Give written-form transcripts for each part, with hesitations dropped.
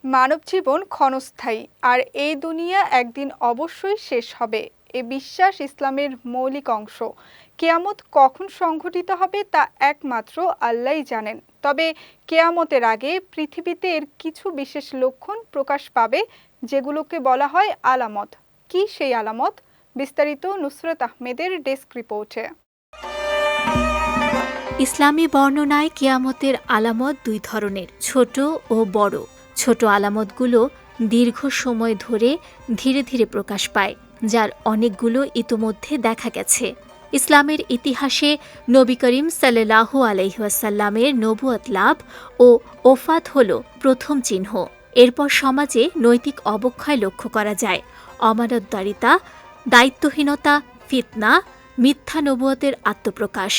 মানব জীবন ক্ষণস্থায়ী, আর এই দুনিয়া একদিন অবশ্যই শেষ হবে। এ বিশ্বাস ইসলামের মৌলিক অংশ। কেয়ামত কখন সংঘটিত হবে তা একমাত্র আল্লাহই জানেন। তবে কেয়ামতের আগে পৃথিবীতে এর কিছু বিশেষ লক্ষণ প্রকাশ পাবে, যেগুলোকে বলা হয় আলামত। কি সেই আলামত? বিস্তারিত নুসরত আহমেদের ডেস্ক রিপোর্টে। ইসলামী বর্ণনায় কিয়ামতের আলামত দুই ধরনের, ছোট ও বড়। ছোট আলামতগুলো দীর্ঘ সময় ধরে ধীরে ধীরে প্রকাশ পায়, যার অনেকগুলো ইতোমধ্যে দেখা গেছে। ইসলামের ইতিহাসে নবী করিম সাল্লাল্লাহু আলাইহি ওয়াসাল্লামের নবুয়ত লাভ ও ওফাত হল প্রথম চিহ্ন। এরপর সমাজে নৈতিক অবক্ষয় লক্ষ্য করা যায়। অমানতদারিতা, দায়িত্বহীনতা, ফিতনা, মিথ্যা নবুয়তের আত্মপ্রকাশ।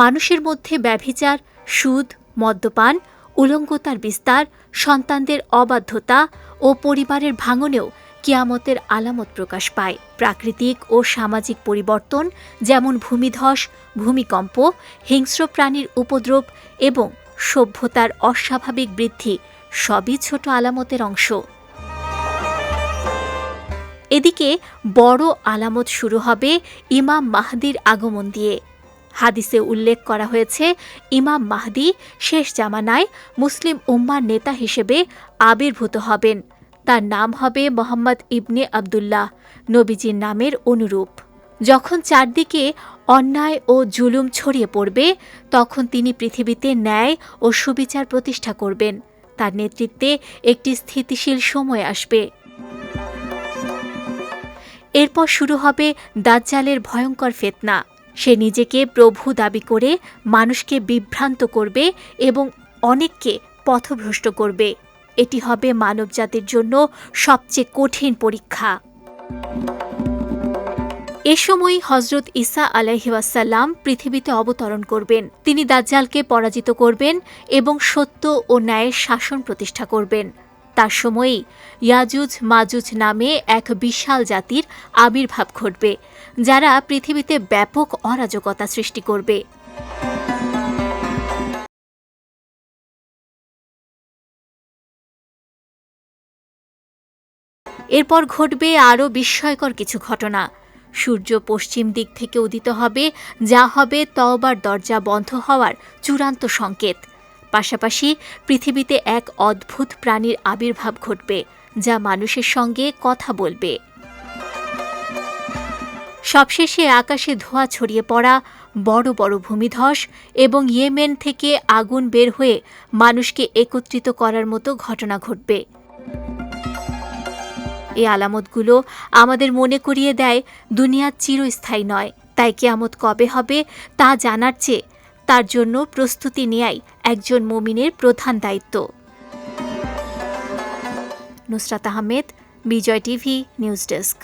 মানুষের মধ্যে ব্যভিচার, সুদ, মদ্যপান, উলঙ্গতার বিস্তার, সন্তানদের অবাধ্যতা ও পরিবারের ভাঙনেও কিয়ামতের আলামত প্রকাশ পায়। প্রাকৃতিক ও সামাজিক পরিবর্তন, যেমন ভূমিধস, ভূমিকম্প, হিংস্র প্রাণীর উপদ্রব এবং সভ্যতার অস্বাভাবিক বৃদ্ধি সবই ছোট আলামতের অংশ। এদিকে বড় আলামত শুরু হবে ইমাম মাহদির আগমন দিয়ে। হাদিসে উল্লেখ করা হয়েছে, ইমাম মাহদি শেষ জামানায় মুসলিম উম্মার নেতা হিসেবে আবির্ভূত হবেন। তার নাম হবে মোহাম্মদ ইবনে আবদুল্লাহ, নবীজির নামের অনুরূপ। যখন চারদিকে অন্যায় ও জুলুম ছড়িয়ে পড়বে, তখন তিনি পৃথিবীতে ন্যায় ও সুবিচার প্রতিষ্ঠা করবেন। তার নেতৃত্বে একটি স্থিতিশীল সময় আসবে। এরপর শুরু হবে দাজ্জালের ভয়ঙ্কর ফিতনা। সে নিজেকে প্রভু দাবি করে মানুষকে বিভ্রান্ত করবে এবং অনেককে পথভ্রষ্ট করবে। এটি হবে মানবজাতির জন্য সবচেয়ে কঠিন পরীক্ষা। এ সময় হযরত ঈসা আলাইহিস সালাম পৃথিবীতে অবতরণ করবেন। তিনি দাজ্জালকে পরাজিত করবেন এবং সত্য ও ন্যায়ের শাসন প্রতিষ্ঠা করবেন। তার সময়ই ইয়াজুজ মাজুজ নামে এক বিশাল জাতির আবির্ভাব ঘটবে, যারা পৃথিবীতে ব্যাপক অরাজকতা সৃষ্টি করবে। এরপর ঘটবে আরও বিস্ময়কর কিছু ঘটনা। সূর্য পশ্চিম দিক থেকে উদিত হবে, যা হবে তওবার দরজা বন্ধ হওয়ার চূড়ান্ত সংকেত। পাশাপাশি পৃথিবীতে এক অদ্ভুত প্রাণীর আবির্ভাব ঘটবে, যা মানুষের সঙ্গে কথা বলবে। সবশেষে আকাশে ধোঁয়া ছড়িয়ে পড়া, বড় বড় ভূমিধস এবং ইয়েমেন থেকে আগুন বের হয়ে মানুষকে একত্রিত করার মতো ঘটনা ঘটবে। এই আলামতগুলো আমাদের মনে করিয়ে দেয়, দুনিয়া চিরস্থায়ী নয়। তাই কিয়ামত কবে হবে তা জানার চেয়ে তার জন্য প্রস্তুতি নেয়াই একজন মুমিনের প্রধান দায়িত্ব। নুসরাত আহমেদ, বিজয় টিভি, নিউজ ডেস্ক।